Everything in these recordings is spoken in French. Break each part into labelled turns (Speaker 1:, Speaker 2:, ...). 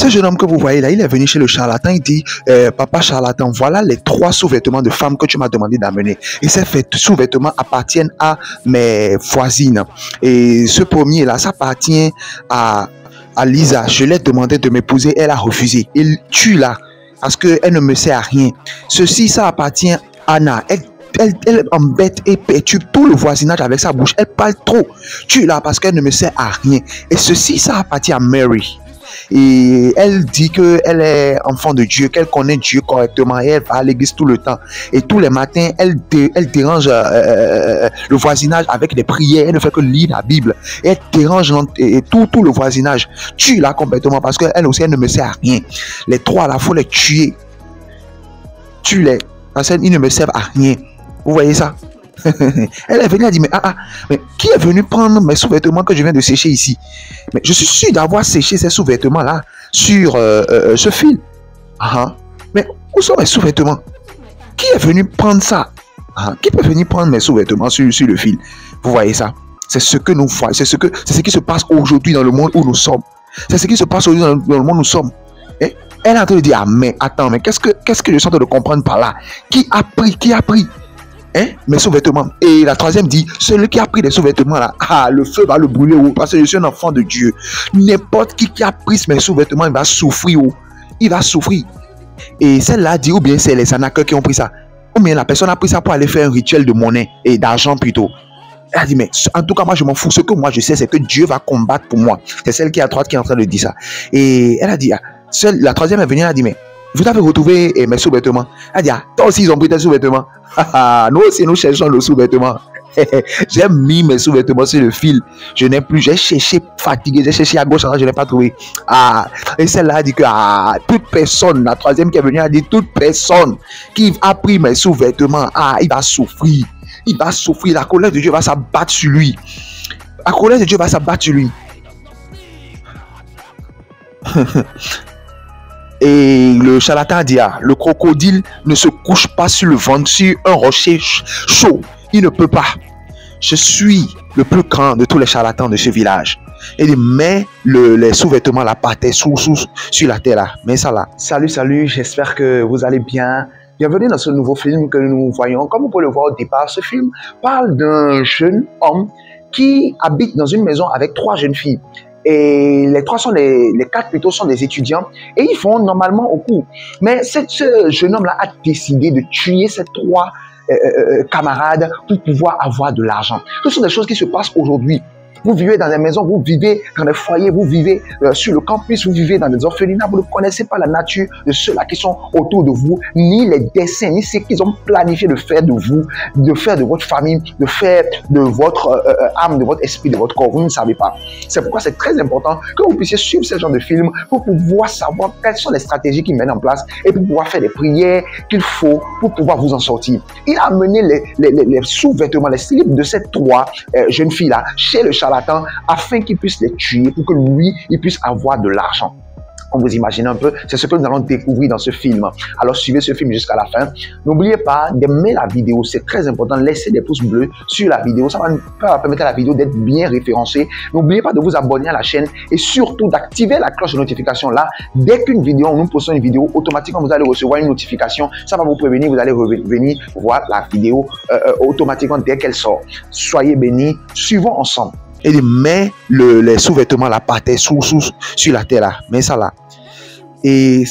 Speaker 1: Ce jeune homme que vous voyez là, il est venu chez le charlatan, il dit, papa charlatan, voilà les 3 sous-vêtements de femmes que tu m'as demandé d'amener. Et ces sous-vêtements appartiennent à mes voisines. Et ce premier là, ça appartient à Lisa. Je l'ai demandé de m'épouser, elle a refusé. Il tue là, parce qu'elle ne me sert à rien. Ceci, ça appartient à Anna. Elle embête et perturbe tout le voisinage avec sa bouche. Elle parle trop. Tue là parce qu'elle ne me sert à rien. Et ceci, ça appartient à Mary. Et elle dit qu'elle est enfant de Dieu, qu'elle connaît Dieu correctement et elle va à l'église tout le temps. Et tous les matins, elle dérange le voisinage avec des prières. Elle ne fait que lire la Bible. Et elle dérange tout le voisinage. Tue là complètement parce qu'elle aussi, elle ne me sert à rien. Les 3 là, il faut les tuer. Tue-les parce qu'ils ne me servent à rien. Vous voyez ça? Elle est venue, elle dit, mais qui est venu prendre mes sous-vêtements que je viens de sécher ici? Mais je suis sûr d'avoir séché ces sous-vêtements là sur ce fil. Mais où sont mes sous-vêtements? Qui est venu prendre ça? Qui peut venir prendre mes sous-vêtements sur le fil? Vous voyez ça? C'est ce que nous voyons, c'est ce qui se passe aujourd'hui dans le monde où nous sommes. C'est ce qui se passe aujourd'hui dans le monde où nous sommes. Elle est en train de dire, mais attends, mais qu'est-ce que je suis en train de comprendre par là? Qui a pris mes sous-vêtements? Et la troisième dit, celui qui a pris les sous-vêtements là, le feu va le brûler, parce que je suis un enfant de Dieu. N'importe qui a pris mes sous-vêtements, il va souffrir, il va souffrir. Et celle-là dit, ou bien c'est les anaqueurs qui ont pris ça, ou bien la personne a pris ça pour aller faire un rituel de monnaie et d'argent plutôt. Elle a dit, mais en tout cas, moi je m'en fous. Ce que moi je sais, c'est que Dieu va combattre pour moi. C'est celle qui est à droite qui est en train de dire ça. Et elle a dit, la troisième est venue, elle a dit, mais vous avez retrouvé mes sous-vêtements? Elle a dit, toi aussi ils ont pris tes sous-vêtements. Nous aussi nous cherchons nos sous-vêtements. J'ai mis mes sous-vêtements sur le fil. Je n'ai plus, j'ai cherché fatigué, j'ai cherché à gauche, je n'ai pas trouvé. Et celle-là a dit que toute personne, la troisième qui est venue a dit, toute personne qui a pris mes sous-vêtements, il va souffrir. Il va souffrir. La colère de Dieu va s'abattre sur lui. La colère de Dieu va s'abattre sur lui. Et le charlatan dit, le crocodile ne se couche pas sur le ventre, sur un rocher chaud. Il ne peut pas. Je suis le plus grand de tous les charlatans de ce village. Et il met les sous-vêtements là par terre, sur la terre là. Mais ça là. Salut, j'espère que vous allez bien. Bienvenue dans ce nouveau film que nous voyons. Comme vous pouvez le voir au départ, ce film parle d'un jeune homme qui habite dans une maison avec 3 jeunes filles. Et les 4 plutôt sont des étudiants et ils font normalement au cours. Mais ce jeune homme-là a décidé de tuer ces 3 camarades pour pouvoir avoir de l'argent. Ce sont des choses qui se passent aujourd'hui. Vous vivez dans des maisons, vous vivez dans des foyers, vous vivez sur le campus, vous vivez dans des orphelinats, vous ne connaissez pas la nature de ceux-là qui sont autour de vous, ni les dessins, ni ce qu'ils ont planifié de faire de vous, de faire de votre famille, de faire de votre âme, de votre esprit, de votre corps. Vous ne savez pas. C'est pourquoi c'est très important que vous puissiez suivre ce genre de film pour pouvoir savoir quelles sont les stratégies qu'ils mettent en place et pour pouvoir faire les prières qu'il faut pour pouvoir vous en sortir. Il a amené les sous-vêtements, les slips de ces 3 jeunes filles-là chez le charlatan afin qu'il puisse les tuer pour que lui, il puisse avoir de l'argent. Comme vous imaginez un peu, c'est ce que nous allons découvrir dans ce film. Alors suivez ce film jusqu'à la fin. N'oubliez pas d'aimer la vidéo, c'est très important. Laissez des pouces bleus sur la vidéo, ça va permettre à la vidéo d'être bien référencée. N'oubliez pas de vous abonner à la chaîne et surtout d'activer la cloche de notification là. Dès qu'une vidéo, nous postons une vidéo, automatiquement vous allez recevoir une notification. Ça va vous prévenir, vous allez revenir voir la vidéo automatiquement dès qu'elle sort. Soyez bénis, suivons ensemble. Et il met les sous-vêtements là par terre, sur la terre là. Mais ça là. Et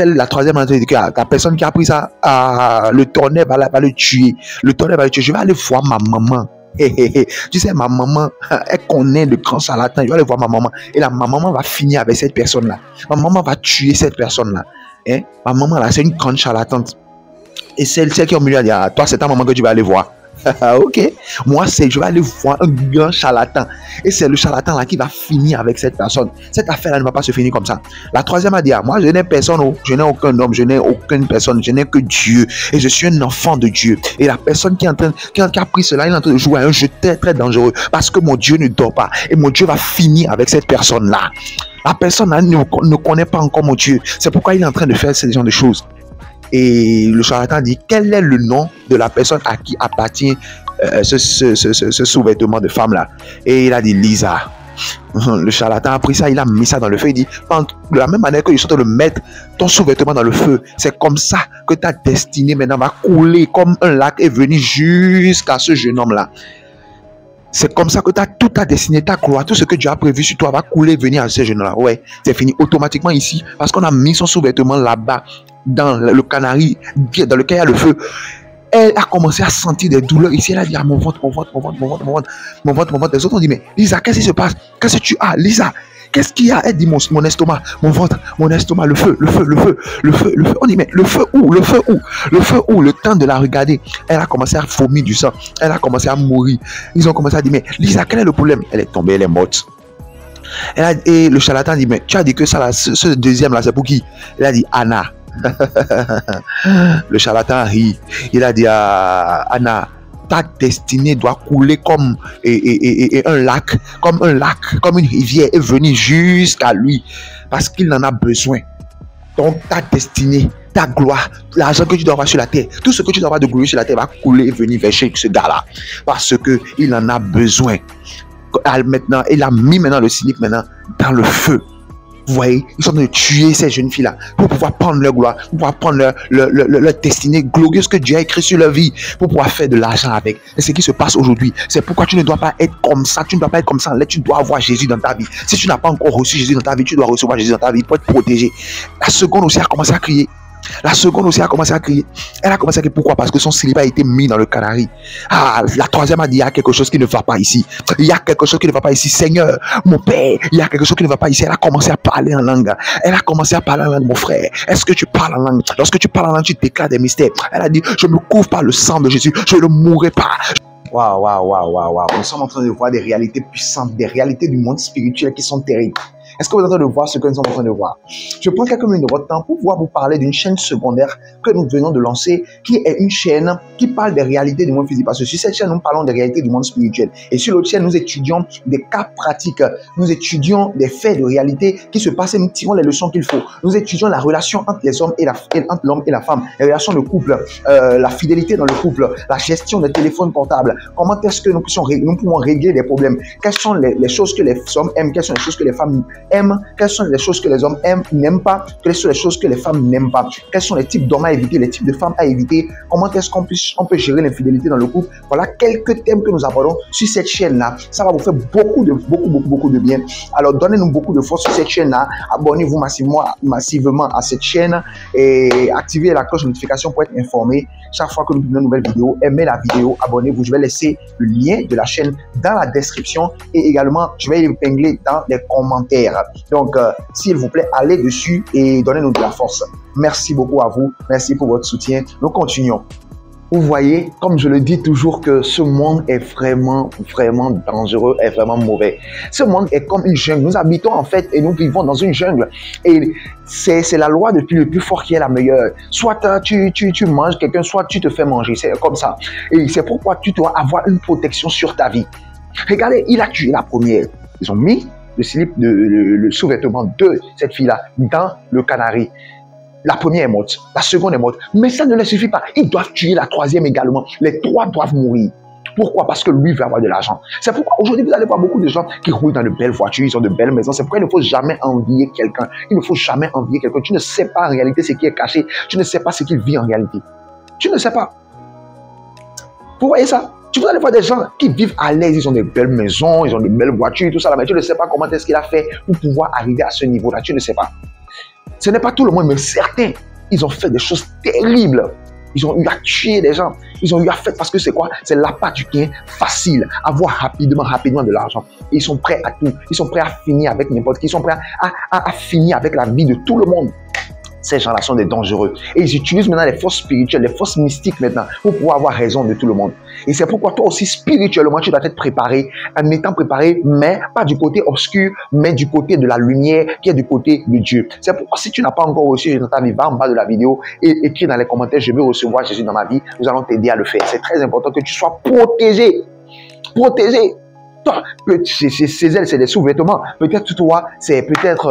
Speaker 1: la troisième, la personne qui a pris ça, le tonnerre va le tuer. Le tonnerre va le tuer. Je vais aller voir ma maman. Tu sais, ma maman, elle connaît le grand charlatan. Je vais aller voir ma maman. Et ma maman va finir avec cette personne-là. Ma maman va tuer cette personne-là. Ma maman là, c'est une grande charlatante. Et celle qui est au milieu, elle dit, toi, c'est ta maman que tu vas aller voir. Ok, moi je vais aller voir un grand charlatan et c'est le charlatan là qui va finir avec cette personne. Cette affaire là ne va pas se finir comme ça. La troisième a dit, moi je n'ai personne, je n'ai aucun homme, je n'ai aucune personne, je n'ai que Dieu et je suis un enfant de Dieu. Et la personne qui a pris cela, il est en train de jouer à un jeu très très dangereux parce que mon Dieu ne dort pas et mon Dieu va finir avec cette personne là. La personne là ne connaît pas encore mon Dieu, c'est pourquoi il est en train de faire ce genre de choses. Et le charlatan dit, quel est le nom de la personne à qui appartient ce sous-vêtement de femme là? Et il a dit, Lisa. Le charlatan a pris ça, il a mis ça dans le feu. Il dit, de la même manière que je suis en train de mettre ton sous-vêtement dans le feu, c'est comme ça que ta destinée maintenant va couler comme un lac est venu jusqu'à ce jeune homme-là. C'est comme ça que toute ta destinée, ta gloire, tout ce que Dieu a prévu sur toi va couler, venir à ce jeune-là. Ouais, c'est fini automatiquement ici parce qu'on a mis son sous-vêtement là-bas dans le canari, dans lequel il y a le feu. Elle a commencé à sentir des douleurs ici. Elle a dit, ah, mon ventre, mon ventre, mon ventre, mon ventre, mon ventre, mon ventre, mon ventre. Les autres ont dit, mais Lisa, qu'est-ce qui se passe? Qu'est-ce que tu as, Lisa? Qu'est-ce qu'il y a? Elle dit, mon estomac, mon ventre, mon estomac, le feu, le feu, le feu, le feu, le feu. On dit, mais le feu où? Le feu où? Le feu où? Le temps de la regarder. Elle a commencé à vomir du sang. Elle a commencé à mourir. Ils ont commencé à dire, mais Lisa, quel est le problème? Elle est tombée, elle est morte. Et le charlatan dit, mais tu as dit que ça, là, ce deuxième-là, c'est pour qui? Elle a dit, Anna. Le charlatan rit. Il a dit à Anna, ta destinée doit couler comme un lac, comme une rivière est venue jusqu'à lui parce qu'il en a besoin. Donc ta destinée, ta gloire, l'argent que tu dois avoir sur la terre, tout ce que tu dois avoir de gloire sur la terre va couler et venir vers ce gars-là parce qu'il en a besoin. Maintenant, il a mis maintenant le cynique maintenant dans le feu. Vous voyez, ils sont en train de tuer ces jeunes filles-là pour pouvoir prendre leur gloire, pour pouvoir prendre leur destinée glorieuse que Dieu a écrit sur leur vie, pour pouvoir faire de l'argent avec. Et ce qui se passe aujourd'hui, c'est pourquoi tu ne dois pas être comme ça, tu ne dois pas être comme ça. Là, tu dois avoir Jésus dans ta vie. Si tu n'as pas encore reçu Jésus dans ta vie, tu dois recevoir Jésus dans ta vie pour être protégé. La seconde aussi a commencé à crier. La seconde aussi a commencé à crier. Elle a commencé à crier. Pourquoi? Parce que son célibat a été mis dans le canari. Ah, la troisième a dit, il y a quelque chose qui ne va pas ici. Il y a quelque chose qui ne va pas ici. Seigneur, mon Père, il y a quelque chose qui ne va pas ici. Elle a commencé à parler en langue. Elle a commencé à parler en langue, mon frère. Est-ce que tu parles en langue? Lorsque tu parles en langue, tu déclares des mystères. Elle a dit, je me couvre par le sang de Jésus. Je ne mourrai pas. Waouh, waouh, waouh, waouh, waouh. Nous sommes en train de voir des réalités puissantes, des réalités du monde spirituel qui sont terribles. Est-ce que vous êtes en train de voir ce que nous sommes en train de voir? Je prends quelques minutes de votre temps pour pouvoir vous parler d'une chaîne secondaire que nous venons de lancer, qui est une chaîne qui parle des réalités du monde physique. Parce que sur cette chaîne, nous parlons des réalités du monde spirituel. Et sur l'autre chaîne, nous étudions des cas pratiques. Nous étudions des faits de réalité qui se passent et nous tirons les leçons qu'il faut. Nous étudions la relation entre les hommes entre l'homme et la femme, les relations de couple, la fidélité dans le couple, la gestion des téléphones portables. Comment est-ce que nous pouvons régler des problèmes? Quelles sont les choses que les hommes aiment? Quelles sont les choses que les femmes aiment? Quelles sont les choses que les hommes aiment, n'aiment pas? Quelles sont les choses que les femmes n'aiment pas? Quels sont les types d'hommes à éviter, les types de femmes à éviter? Comment est-ce qu'on peut gérer l'infidélité dans le couple? Voilà quelques thèmes que nous abordons sur cette chaîne-là. Ça va vous faire beaucoup de bien. Alors, donnez-nous beaucoup de force sur cette chaîne-là. Abonnez-vous massivement à cette chaîne et activez la cloche de notification pour être informé chaque fois que nous publions une nouvelle vidéo. Aimez la vidéo, abonnez-vous. Je vais laisser le lien de la chaîne dans la description et également, je vais l'épingler dans les commentaires. Donc, s'il vous plaît, allez dessus et donnez-nous de la force. Merci beaucoup à vous. Merci pour votre soutien. Nous continuons. Vous voyez, comme je le dis toujours, que ce monde est vraiment dangereux, est vraiment mauvais. Ce monde est comme une jungle. Nous habitons en fait et nous vivons dans une jungle. Et c'est la loi depuis le plus fort qui est la meilleure. Soit tu manges quelqu'un, soit tu te fais manger. C'est comme ça. Et c'est pourquoi tu dois avoir une protection sur ta vie. Regardez, il a tué la première. Ils ont mis le sous-vêtement de cette fille-là dans le canari. La première est morte, la seconde est morte. Mais ça ne leur suffit pas. Ils doivent tuer la troisième également. Les trois doivent mourir. Pourquoi? Parce que lui veut avoir de l'argent. C'est pourquoi aujourd'hui vous allez voir beaucoup de gens qui roulent dans de belles voitures, ils ont de belles maisons. C'est pourquoi il ne faut jamais envier quelqu'un. Il ne faut jamais envier quelqu'un. Tu ne sais pas en réalité ce qui est caché. Tu ne sais pas ce qu'il vit en réalité. Tu ne sais pas. Vous voyez ça? Tu vas aller voir des gens qui vivent à l'aise, ils ont des belles maisons, ils ont de belles voitures, tout ça, mais tu ne sais pas comment est-ce qu'il a fait pour pouvoir arriver à ce niveau-là. Tu ne sais pas. Ce n'est pas tout le monde, mais certains, ils ont fait des choses terribles. Ils ont eu à tuer des gens. Ils ont eu à faire parce que c'est quoi? C'est l'appât du gain facile. Avoir rapidement de l'argent. Ils sont prêts à tout. Ils sont prêts à finir avec n'importe qui. Ils sont prêts à finir avec la vie de tout le monde. Ces gens-là sont des dangereux. Et ils utilisent maintenant les forces spirituelles, les forces mystiques maintenant, pour pouvoir avoir raison de tout le monde. Et c'est pourquoi toi aussi, spirituellement, tu dois être préparé, en étant préparé, mais pas du côté obscur, mais du côté de la lumière, qui est du côté de Dieu. C'est pourquoi si tu n'as pas encore reçu Jésus dans ta vie, va en bas de la vidéo et écris dans les commentaires, je veux recevoir Jésus dans ma vie. Nous allons t'aider à le faire. C'est très important que tu sois protégé. Protégé. Toi, ses ailes, c'est des sous-vêtements. Peut-être toi, c'est peut-être,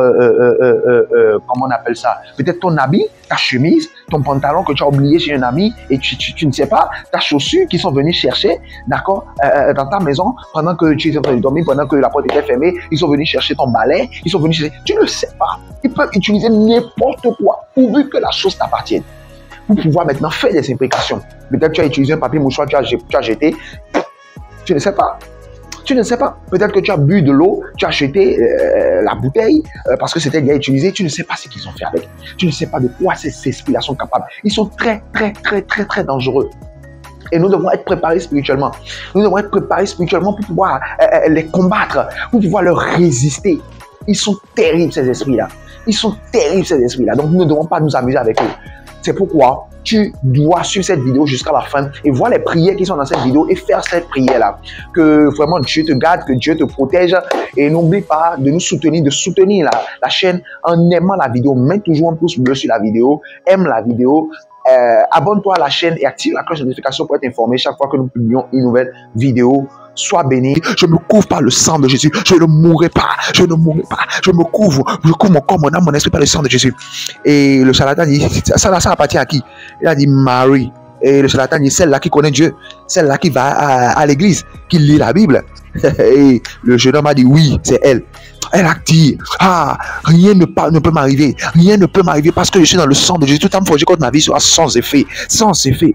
Speaker 1: comment on appelle ça? Peut-être ton habit, ta chemise, ton pantalon que tu as oublié chez un ami et tu ne sais pas, ta chaussure qui sont venus chercher, d'accord, dans ta maison pendant que tu es en train de dormir, pendant que la porte était fermée, ils sont venus chercher ton balai, ils sont venus chercher. Tu ne sais pas. Ils peuvent utiliser n'importe quoi pourvu que la chose t'appartienne. Pour pouvoir maintenant faire des implications. Peut-être tu as utilisé un papier mouchoir, tu as jeté. Tu ne sais pas. Tu ne sais pas. Peut-être que tu as bu de l'eau, tu as acheté la bouteille parce que c'était déjà utilisé. Tu ne sais pas ce qu'ils ont fait avec. Tu ne sais pas de quoi ces esprits-là sont capables. Ils sont très, très, très, très, très dangereux. Et nous devons être préparés spirituellement. Nous devons être préparés spirituellement pour pouvoir les combattre, pour pouvoir leur résister. Ils sont terribles, ces esprits-là. Ils sont terribles, ces esprits-là. Donc, nous ne devons pas nous amuser avec eux. C'est pourquoi tu dois suivre cette vidéo jusqu'à la fin et voir les prières qui sont dans cette vidéo et faire cette prière-là. Que vraiment Dieu te garde, que Dieu te protège. Et n'oublie pas de nous soutenir, de soutenir la chaîne en aimant la vidéo. Mets toujours un pouce bleu sur la vidéo, aime la vidéo. Abonne-toi à la chaîne et active la cloche de notification pour être informé chaque fois que nous publions une nouvelle vidéo. Sois béni. Je me couvre par le sang de Jésus. Je ne mourrai pas. Je ne mourrai pas. Je couvre mon corps, mon âme, mon esprit par le sang de Jésus. Et le charlatan dit, ça appartient à qui? Il a dit Marie. Et le charlatan dit, celle-là qui connaît Dieu, celle-là qui va à l'église, qui lit la Bible. Et le jeune homme a dit, oui, c'est elle. Elle a dit, rien ne peut m'arriver. Rien ne peut m'arriver parce que je suis dans le sang de Jésus. Tout âme forgée contre ma vie sera sans effet. Sans effet.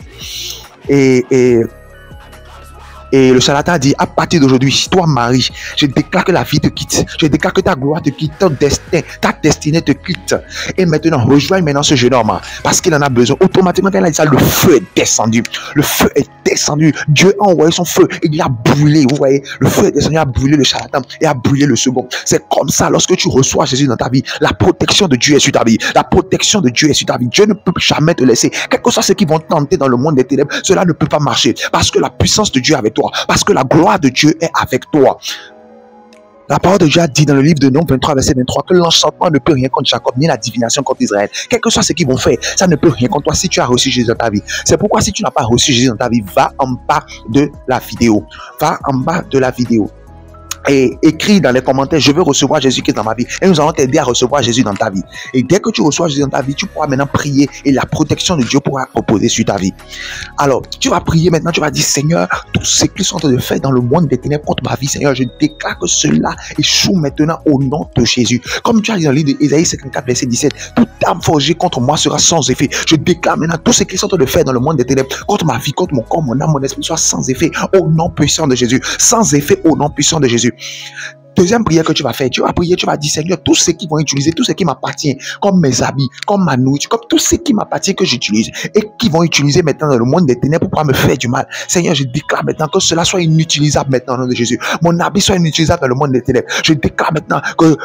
Speaker 1: Et le charlatan dit, à partir d'aujourd'hui, toi Marie, je déclare que la vie te quitte. Je déclare que ta gloire te quitte, ton destin, ta destinée te quitte. Et maintenant, rejoins maintenant ce jeune homme, parce qu'il en a besoin. Automatiquement, quand il a dit ça, le feu est descendu. Le feu est descendu. Dieu a envoyé son feu et il a brûlé. Vous voyez, le feu est descendu, a brûlé le charlatan et a brûlé le second. C'est comme ça, lorsque tu reçois Jésus dans ta vie, la protection de Dieu est sur ta vie. La protection de Dieu est sur ta vie. Dieu ne peut jamais te laisser. Quel que soit ce qui vont tenter dans le monde des ténèbres, cela ne peut pas marcher. Parce que la puissance de Dieu est avec toi. Parce que la gloire de Dieu est avec toi. La parole de Dieu a dit dans le livre de Nombres 23, verset 23, que l'enchantement ne peut rien contre Jacob, ni la divination contre Israël. Quel que soit ce qu'ils vont faire, ça ne peut rien contre toi si tu as reçu Jésus dans ta vie. C'est pourquoi si tu n'as pas reçu Jésus dans ta vie, va en bas de la vidéo. Va en bas de la vidéo. Et écris dans les commentaires, je veux recevoir Jésus-Christ dans ma vie. Et nous allons t'aider à recevoir Jésus dans ta vie. Et dès que tu reçois Jésus dans ta vie, tu pourras maintenant prier et la protection de Dieu pourra reposer sur ta vie. Alors, tu vas prier maintenant, tu vas dire, Seigneur, tous ceux qui sont en train de faire dans le monde des ténèbres contre ma vie, Seigneur, je déclare que cela échoue maintenant au nom de Jésus. Comme tu as dit dans le livre d'Ésaïe 54, verset 17, toute arme forgée contre moi sera sans effet. Je déclare maintenant tous ceux qui sont en train de faire dans le monde des ténèbres contre ma vie, contre mon corps, mon âme, mon esprit, soit sans effet au nom puissant de Jésus. Sans effet au nom puissant de Jésus. Deuxième prière que tu vas faire, tu vas prier, tu vas dire, Seigneur, tous ceux qui vont utiliser, tout ce qui m'appartient, comme mes habits, comme ma nourriture, comme tout ce qui m'appartient que j'utilise, et qui vont utiliser maintenant dans le monde des ténèbres pour pouvoir me faire du mal. Seigneur, je déclare maintenant que cela soit inutilisable maintenant au nom de Jésus. Mon habit soit inutilisable dans le monde des ténèbres. Je déclare maintenant que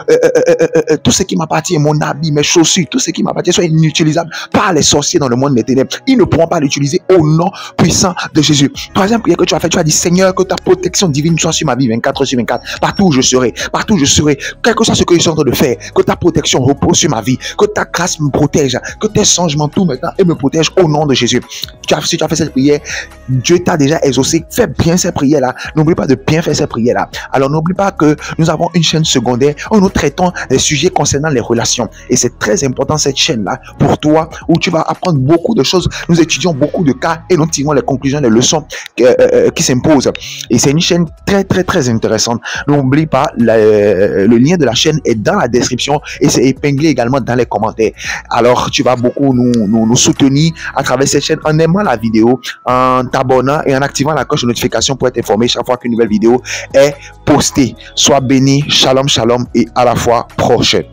Speaker 1: tout ce qui m'appartient, mon habit, mes chaussures, tout ce qui m'appartient soit inutilisable par les sorciers dans le monde des ténèbres. Ils ne pourront pas l'utiliser au nom puissant de Jésus. Troisième prière que tu vas faire, tu vas dire, Seigneur, que ta protection divine soit sur ma vie 24/24, partout où je serai. Partout où je serai, quel que soit ce que je suis en train de faire, que ta protection repose sur ma vie, que ta grâce me protège, que tes changements tout maintenant et me protège au nom de Jésus. Si tu as fait cette prière, Dieu t'a déjà exaucé. Fais bien cette prière-là. N'oublie pas de bien faire cette prière-là. Alors n'oublie pas que nous avons une chaîne secondaire où nous traitons des sujets concernant les relations. Et c'est très important cette chaîne-là pour toi, où tu vas apprendre beaucoup de choses. Nous étudions beaucoup de cas et nous tirons les conclusions, les leçons qui s'imposent. Et c'est une chaîne très très très intéressante. N'oublie pas, le lien de la chaîne est dans la description et c'est épinglé également dans les commentaires. Alors tu vas beaucoup nous soutenir à travers cette chaîne en aimant la vidéo, en t'abonnant et en activant la cloche de notification pour être informé chaque fois qu'une nouvelle vidéo est postée. Sois béni, shalom shalom et à la fois prochaine.